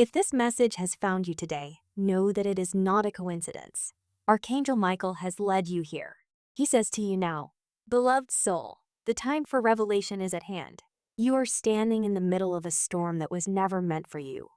If this message has found you today, know that it is not a coincidence. Archangel Michael has led you here. He says to you now, beloved soul, the time for revelation is at hand. You are standing in the middle of a storm that was never meant for you.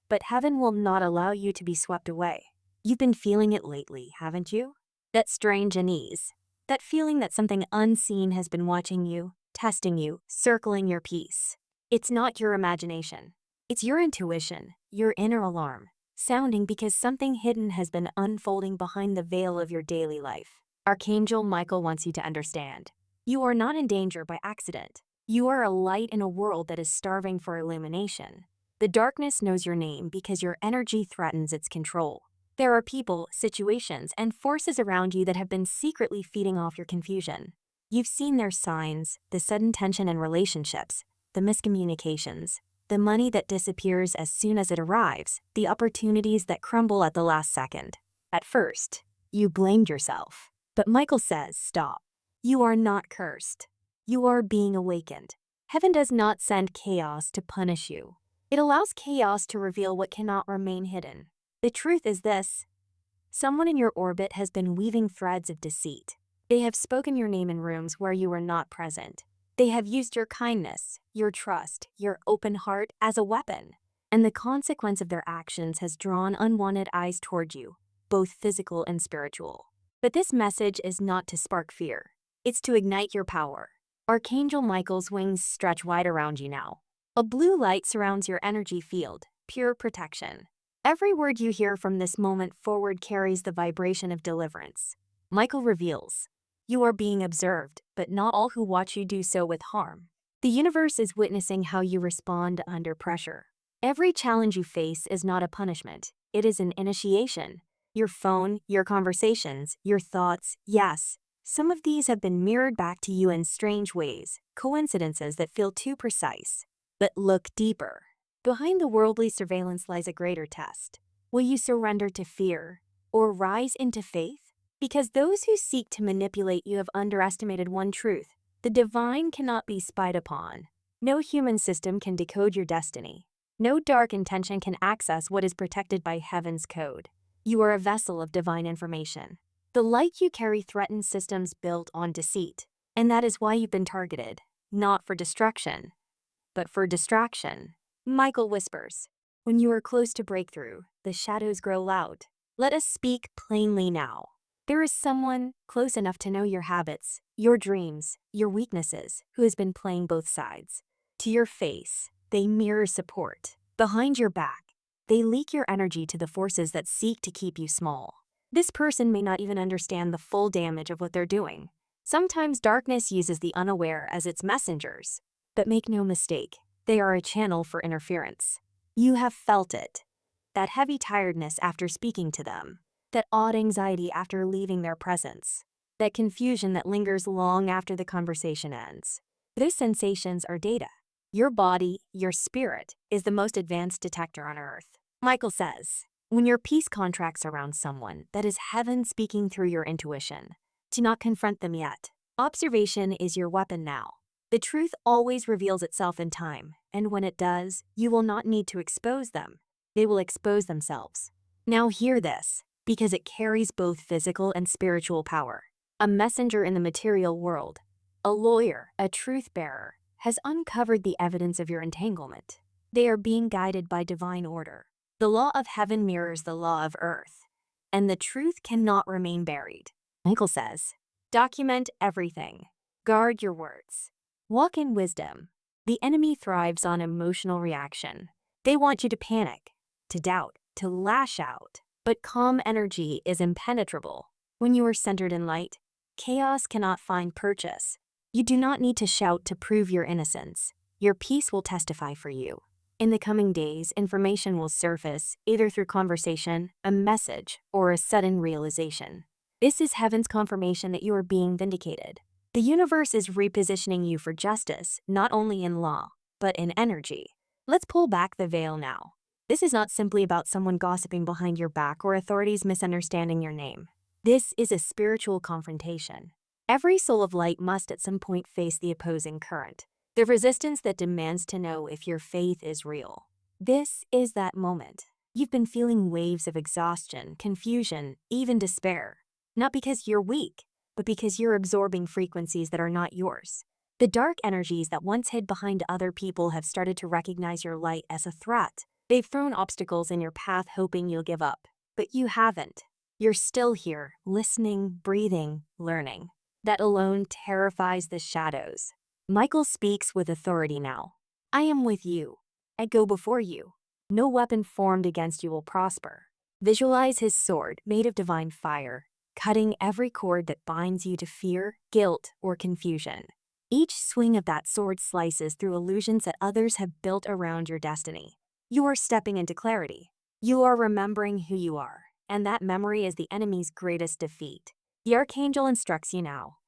But heaven will not allow you to be swept away. You've been feeling it lately, haven't you? That strange unease. That feeling that something unseen has been watching you, testing you, circling your peace. It's not your imagination. It's your intuition, your inner alarm, sounding because something hidden has been unfolding behind the veil of your daily life. Archangel Michael wants you to understand. You are not in danger by accident. You are a light in a world that is starving for illumination. The darkness knows your name because your energy threatens its control. There are people, situations, and forces around you that have been secretly feeding off your confusion. You've seen their signs, the sudden tension in relationships, the miscommunications, the money that disappears as soon as it arrives, the opportunities that crumble at the last second. At first, you blamed yourself. But Michael says, stop. You are not cursed. You are being awakened. Heaven does not send chaos to punish you. It allows chaos to reveal what cannot remain hidden. The truth is this. Someone in your orbit has been weaving threads of deceit. They have spoken your name in rooms where you were not present. They have used your kindness, your trust, your open heart as a weapon. And the consequence of their actions has drawn unwanted eyes toward you, both physical and spiritual. But this message is not to spark fear. It's to ignite your power. Archangel Michael's wings stretch wide around you now. A blue light surrounds your energy field, pure protection. Every word you hear from this moment forward carries the vibration of deliverance. Michael reveals, you are being observed, but not all who watch you do so with harm. The universe is witnessing how you respond under pressure. Every challenge you face is not a punishment. It is an initiation. Your phone, your conversations, your thoughts, yes. Some of these have been mirrored back to you in strange ways, coincidences that feel too precise. But look deeper. Behind the worldly surveillance lies a greater test. Will you surrender to fear or rise into faith? Because those who seek to manipulate you have underestimated one truth. The divine cannot be spied upon. No human system can decode your destiny. No dark intention can access what is protected by heaven's code. You are a vessel of divine information. The light you carry threatens systems built on deceit. And that is why you've been targeted, not for destruction, but for distraction. Michael whispers, when you are close to breakthrough, the shadows grow loud. Let us speak plainly now. There is someone close enough to know your habits, your dreams, your weaknesses, who has been playing both sides. To your face, they mirror support. Behind your back, they leak your energy to the forces that seek to keep you small. This person may not even understand the full damage of what they're doing. Sometimes darkness uses the unaware as its messengers. But make no mistake, they are a channel for interference. You have felt it. That heavy tiredness after speaking to them. That odd anxiety after leaving their presence. That confusion that lingers long after the conversation ends. Those sensations are data. Your body, your spirit, is the most advanced detector on Earth. Michael says, when your peace contracts around someone, that is heaven speaking through your intuition. Do not confront them yet. Observation is your weapon now. The truth always reveals itself in time, and when it does, you will not need to expose them. They will expose themselves. Now hear this, because it carries both physical and spiritual power. A messenger in the material world, a lawyer, a truth bearer, has uncovered the evidence of your entanglement. They are being guided by divine order. The law of heaven mirrors the law of earth, and the truth cannot remain buried. Michael says, document everything. Guard your words. Walk in wisdom. The enemy thrives on emotional reaction. They want you to panic, to doubt, to lash out. But calm energy is impenetrable. When you are centered in light, chaos cannot find purchase. You do not need to shout to prove your innocence. Your peace will testify for you. In the coming days, information will surface, either through conversation, a message, or a sudden realization. This is heaven's confirmation that you are being vindicated. The universe is repositioning you for justice, not only in law, but in energy. Let's pull back the veil now. This is not simply about someone gossiping behind your back or authorities misunderstanding your name. This is a spiritual confrontation. Every soul of light must at some point face the opposing current, the resistance that demands to know if your faith is real. This is that moment. You've been feeling waves of exhaustion, confusion, even despair. Not because you're weak, but because you're absorbing frequencies that are not yours. The dark energies that once hid behind other people have started to recognize your light as a threat. They've thrown obstacles in your path hoping you'll give up. But you haven't. You're still here, listening, breathing, learning. That alone terrifies the shadows. Michael speaks with authority now. I am with you. I go before you. No weapon formed against you will prosper. Visualize his sword made of divine fire, cutting every cord that binds you to fear, guilt, or confusion. Each swing of that sword slices through illusions that others have built around your destiny. You are stepping into clarity. You are remembering who you are, and that memory is the enemy's greatest defeat. The archangel instructs you now.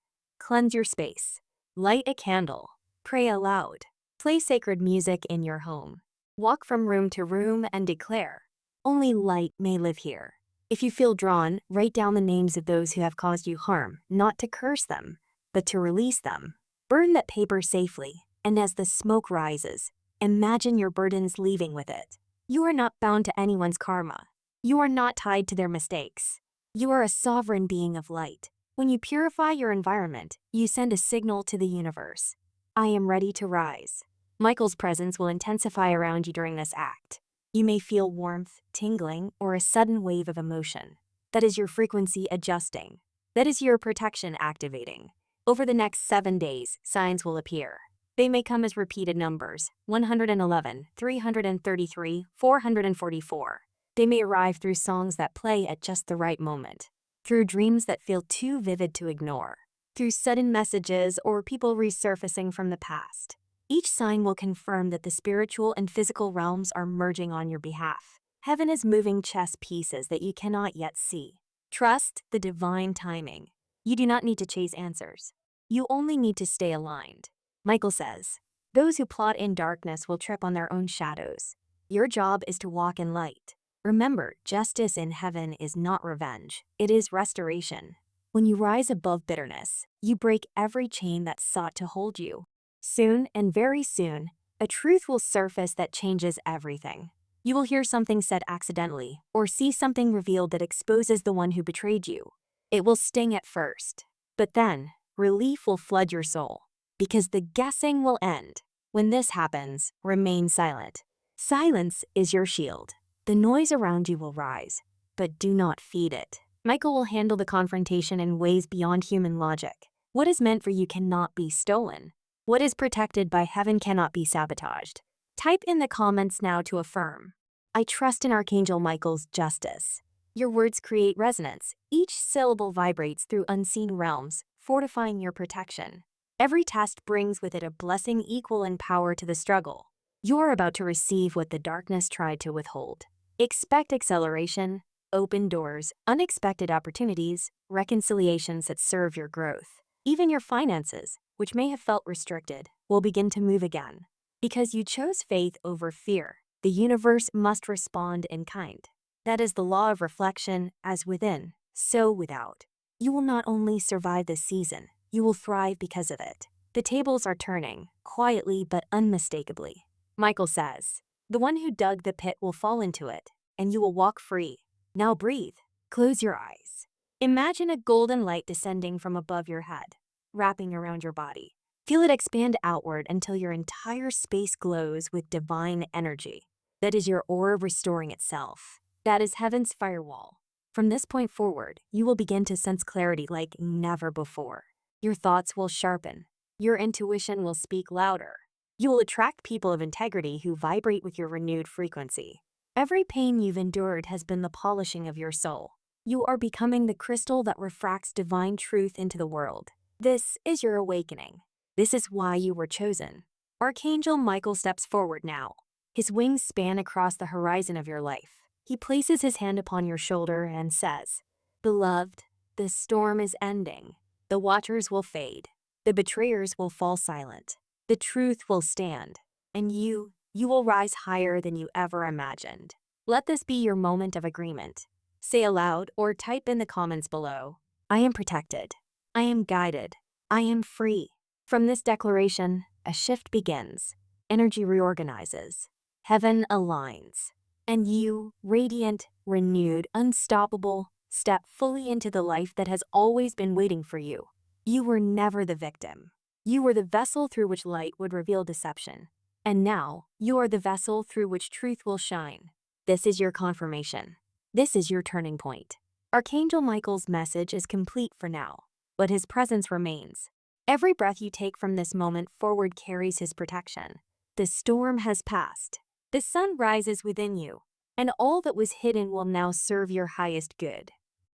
Cleanse your space. Light a candle. Pray aloud. Play sacred music in your home. Walk from room to room and declare, only light may live here. If you feel drawn, write down the names of those who have caused you harm, not to curse them, but to release them. Burn that paper safely, and as the smoke rises, imagine your burdens leaving with it. You are not bound to anyone's karma. You are not tied to their mistakes. You are a sovereign being of light. When you purify your environment, you send a signal to the universe. I am ready to rise. Michael's presence will intensify around you during this act. You may feel warmth, tingling, or a sudden wave of emotion. That is your frequency adjusting. That is your protection activating. Over the next 7 days, signs will appear. They may come as repeated numbers, 111, 333, 444. They may arrive through songs that play at just the right moment, through dreams that feel too vivid to ignore, through sudden messages or people resurfacing from the past. Each sign will confirm that the spiritual and physical realms are merging on your behalf. Heaven is moving chess pieces that you cannot yet see. Trust the divine timing. You do not need to chase answers. You only need to stay aligned. Michael says, those who plot in darkness will trip on their own shadows. Your job is to walk in light. Remember, justice in heaven is not revenge. It is restoration. When you rise above bitterness, you break every chain that sought to hold you. Soon, and very soon, a truth will surface that changes everything. You will hear something said accidentally, or see something revealed that exposes the one who betrayed you. It will sting at first, but then, relief will flood your soul, because the guessing will end. When this happens, remain silent. Silence is your shield. The noise around you will rise, but do not feed it. Michael will handle the confrontation in ways beyond human logic. What is meant for you cannot be stolen. What is protected by heaven cannot be sabotaged. Type in the comments now to affirm. I trust in Archangel Michael's justice. Your words create resonance. Each syllable vibrates through unseen realms, fortifying your protection. Every test brings with it a blessing equal in power to the struggle. You're about to receive what the darkness tried to withhold. Expect acceleration, open doors, unexpected opportunities, reconciliations that serve your growth. Even your finances, which may have felt restricted, will begin to move again. Because you chose faith over fear, the universe must respond in kind. That is the law of reflection, as within, so without. You will not only survive this season, you will thrive because of it. The tables are turning, quietly but unmistakably. Michael says, the one who dug the pit will fall into it, and you will walk free. Now breathe. Close your eyes. Imagine a golden light descending from above your head, wrapping around your body. Feel it expand outward until your entire space glows with divine energy. That is your aura restoring itself. That is heaven's firewall. From this point forward, you will begin to sense clarity like never before. Your thoughts will sharpen. Your intuition will speak louder. You will attract people of integrity who vibrate with your renewed frequency. Every pain you've endured has been the polishing of your soul. You are becoming the crystal that refracts divine truth into the world. This is your awakening. This is why you were chosen. Archangel Michael steps forward now. His wings span across the horizon of your life. He places his hand upon your shoulder and says, Beloved, the storm is ending. The watchers will fade. The betrayers will fall silent. The truth will stand. And you will rise higher than you ever imagined. Let this be your moment of agreement. Say aloud or type in the comments below, I am protected. I am guided. I am free. From this declaration, a shift begins. Energy reorganizes. Heaven aligns. And you, radiant, renewed, unstoppable, step fully into the life that has always been waiting for you. You were never the victim. You were the vessel through which light would reveal deception. And now, you are the vessel through which truth will shine. This is your confirmation. This is your turning point. Archangel Michael's message is complete for now, but his presence remains. Every breath you take from this moment forward carries his protection. The storm has passed. The sun rises within you, and all that was hidden will now serve your highest good.